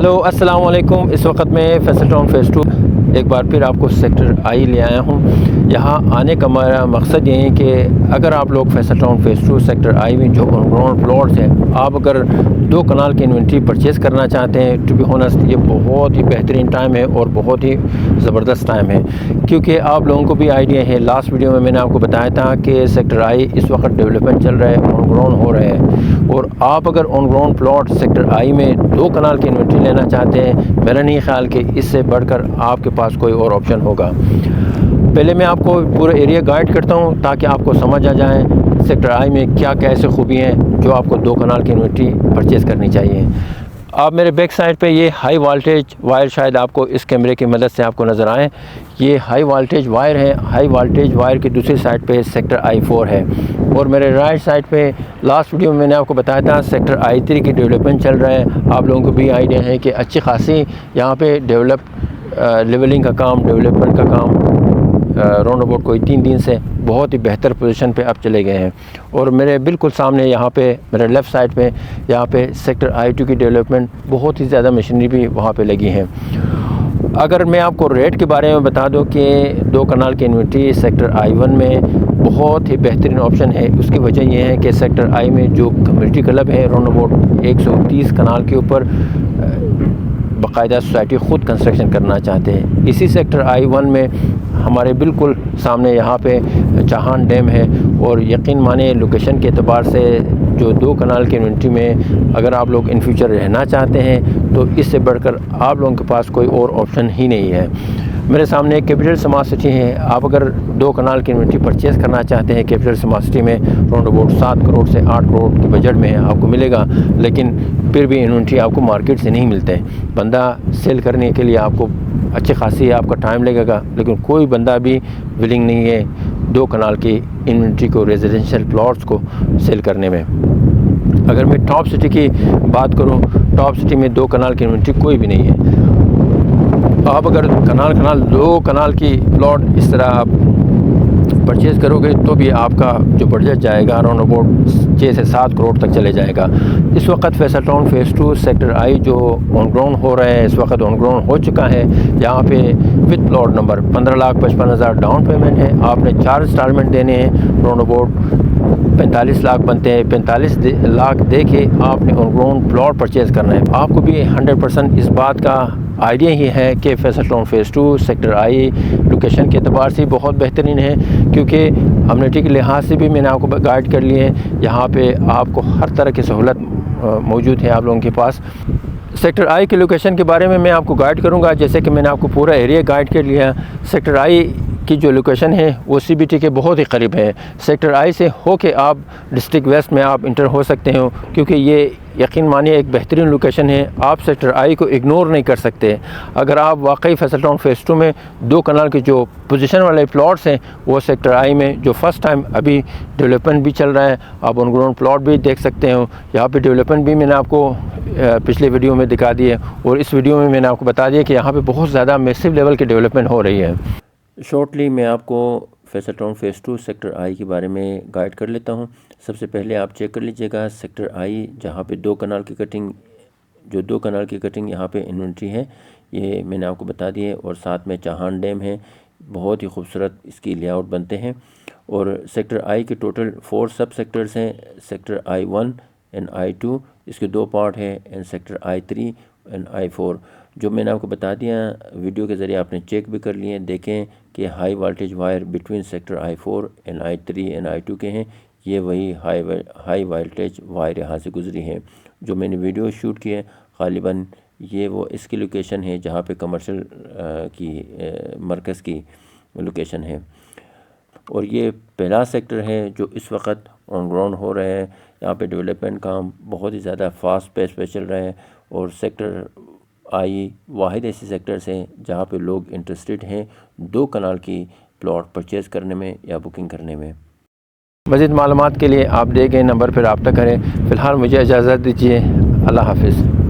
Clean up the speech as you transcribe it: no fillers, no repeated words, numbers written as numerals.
Hello अस्सलाम वालेकुम। इस वक्त मैं फैसल टाउन फेज़ 2 एक बार फिर आपको सेक्टर आई ले आया हूँ। यहाँ आने का मेरा मकसद ये है कि अगर आप लोग फैसल टाउन फेज़ 2 सेक्टर आई में जो ग्राउंड प्लॉट्स हैं, आप अगर 2 कनाल की इन्वेंट्री परचेज़ करना चाहते हैं, टू बी ऑनेस्ट ये बहुत ही बेहतरीन टाइम है और बहुत ही ज़बरदस्त टाइम है, क्योंकि आप लोगों को भी आइडिया है। लास्ट वीडियो में मैंने आपको बताया था कि सेक्टर आई इस वक्त डेवलपमेंट चल रहा है, ऑन ग्राउंड हो रहे हैं, और आप अगर ऑन ग्राउंड प्लॉट सेक्टर आई में 2 कनाल की इन्वेंट्री लेना चाहते हैं, मेरा नहीं ख्याल कि इससे बढ़कर आपके पास कोई और ऑप्शन होगा। पहले मैं आपको पूरा एरिया गाइड करता हूं ताकि आपको समझ आ जाए सेक्टर आई में क्या क्या ऐसे खूबी हैं जो आपको 2 कनाल की इन्वेंट्री परचेज़ करनी चाहिए। आप मेरे बैक साइड पे ये हाई वोल्टेज वायर शायद आपको इस कैमरे की मदद से आपको नज़र आए, ये हाई वोल्टेज वायर है। हाई वोल्टेज वायर की दूसरी साइड पे सेक्टर I4 है, और मेरे राइट साइड पे लास्ट वीडियो में मैंने आपको बताया था सेक्टर I3 की डेवलपमेंट चल रहा है। आप लोगों को भी आइडिया है कि अच्छी खासी यहाँ पे लेवलिंग का काम, डेवलपमेंट का काम राउंड अबाउट कोई 3 दिन से बहुत ही बेहतर पोजीशन पे अब चले गए हैं। और मेरे बिल्कुल सामने यहाँ पे मेरे लेफ़्ट साइड पे यहाँ पे सेक्टर I2 की डेवलपमेंट बहुत ही ज़्यादा मशीनरी भी वहाँ पे लगी हैं। अगर मैं आपको रेट के बारे में बता दूं कि 2 कनाल की इन्वेंट्री सेक्टर I1 में बहुत ही बेहतरीन ऑप्शन है। उसकी वजह यह है कि सेक्टर I में जो कम्युनिटी क्लब है राउंड अबाउट 130 कनाल के ऊपर बाकायदा सोसाइटी ख़ुद कंस्ट्रक्शन करना चाहते हैं। इसी सेक्टर I1 में हमारे बिल्कुल सामने यहाँ पे चाहान डैम है, और यकीन माने लोकेशन के एतबार से जो 2 कनाल की इन्वेंट्री में अगर आप लोग इन फ्यूचर रहना चाहते हैं तो इससे बढ़कर आप लोगों के पास कोई और ऑप्शन ही नहीं है। मेरे सामने एक कैपिटल स्मार्ट सिटी है। आप अगर 2 कनाल की इन्वेंट्री परचेज़ करना चाहते हैं कैपिटल स्मार्ट सिटी में राउंड अबाउट 7 करोड़ से 8 करोड़ के बजट में आपको मिलेगा, लेकिन फिर भी इन्वेंट्री आपको मार्केट से नहीं मिलते हैं। बंदा सेल करने के लिए आपको अच्छी खासी आपका टाइम लगेगा, लेकिन कोई बंदा भी विलिंग नहीं है 2 कनाल की इन्वेंट्री को, रेजिडेंशियल प्लॉट्स को सेल करने में। अगर मैं टॉप सिटी की बात करूं, टॉप सिटी में 2 कनाल की इन्वेंट्री कोई भी नहीं है। आप अगर 2 कनाल की प्लॉट इस तरह आप परचेज़ करोगे तो भी आपका जो बजट जाएगा अराउंड अबाउट 6 से 7 करोड़ तक चले जाएगा। इस वक्त फैसल टाउन फेज़ 2 सेक्टर आई जो ऑन ग्राउंड हो रहे हैं, इस वक्त ऑन ग्राउंड हो चुका है। यहाँ पे with plot number 15,55,000 down payment है। आपने 4 इंस्टॉलमेंट देने हैं, राउंड अबाउट 45 लाख बनते हैं। 45 लाख दे के आपने ऑन ग्राउंड प्लॉट परचेज़ करना है। आपको भी 100% इस बात का आइडिया ही है कि फैसल टाउन फेज़ 2 सेक्टर आई लोकेशन के अतबार से बहुत बेहतरीन है, क्योंकि अम्यूनिटी के लिहाज से भी मैंने आपको गाइड कर लिए हैं। यहाँ पे आपको हर तरह की सहूलत मौजूद है आप लोगों के पास। सेक्टर आई के लोकेशन के बारे में मैं आपको गाइड करूँगा, जैसे कि मैंने आपको पूरा एरिया गाइड कर लिया। सेक्टर आई की जो लोकेशन है वो CBT के बहुत ही करीब है। सेक्टर आई से होके आप डिस्ट्रिक्ट वेस्ट में आप इंटर हो सकते हो, क्योंकि ये यकीन मानिए एक बेहतरीन लोकेशन है। आप सेक्टर आई को इग्नोर नहीं कर सकते। अगर आप वाकई फैसल टाउन फेज़ 2 में 2 कनाल के जो पोजीशन वाले प्लॉट्स हैं वो सेक्टर आई में जो फर्स्ट टाइम अभी डेवलपमेंट भी चल रहा है, आप ऑन ग्राउंड प्लॉट भी देख सकते हो। यहाँ पे डेवलपमेंट भी मैंने आपको पिछले वीडियो में दिखा दी है, और इस वीडियो में मैंने आपको बता दिया कि यहाँ पे बहुत ज़्यादा मैसिव लेवल की डेवलपमेंट हो रही है। शॉर्टली मैं आपको फैसल टाउन फेज़ 2 सेक्टर आई के बारे में गाइड कर लेता हूँ। सबसे पहले आप चेक कर लीजिएगा सेक्टर आई जहाँ पे 2 कनाल की कटिंग, जो 2 कनाल की कटिंग यहाँ पे इन्वेंट्री है, ये मैंने आपको बता दी है। और साथ में चाहान डैम है, बहुत ही खूबसूरत इसकी लेआउट बनते हैं। और सेक्टर आई के टोटल 4 सब सेक्टर्स हैं, सेक्टर I1 एंड I2, इसके 2 पार्ट हैं, and sector I3 and I4 जो मैंने आपको बता दिया वीडियो के ज़रिए आपने चेक भी कर लिए। देखें कि high voltage wire between sector I4 and I3 and I2 के हैं, ये वही हाई वोल्टेज वायर यहाँ से गुजरी है जो मैंने वीडियो शूट की है। ग़ालिबन ये वो इसकी लोकेशन है जहाँ पे कमर्शियल की मरकज़ की लोकेशन है। और ये पहला सेक्टर है जो इस वक्त ऑन ग्राउंड हो रहा है। यहाँ पे डेवलपमेंट काम बहुत ही ज़्यादा फास्ट पेस पे चल रहा है, और सेक्टर आई वाहिद ऐसे सेक्टर्स हैं जहाँ पे लोग इंटरेस्टेड हैं 2 कनाल की प्लॉट परचेज़ करने में या बुकिंग करने में। मज़ीद मालूमात के लिए आप दिए गए नंबर पर रब्ता करें। फ़िलहाल मुझे इजाज़त दीजिए। अल्लाह हाफ़िज़।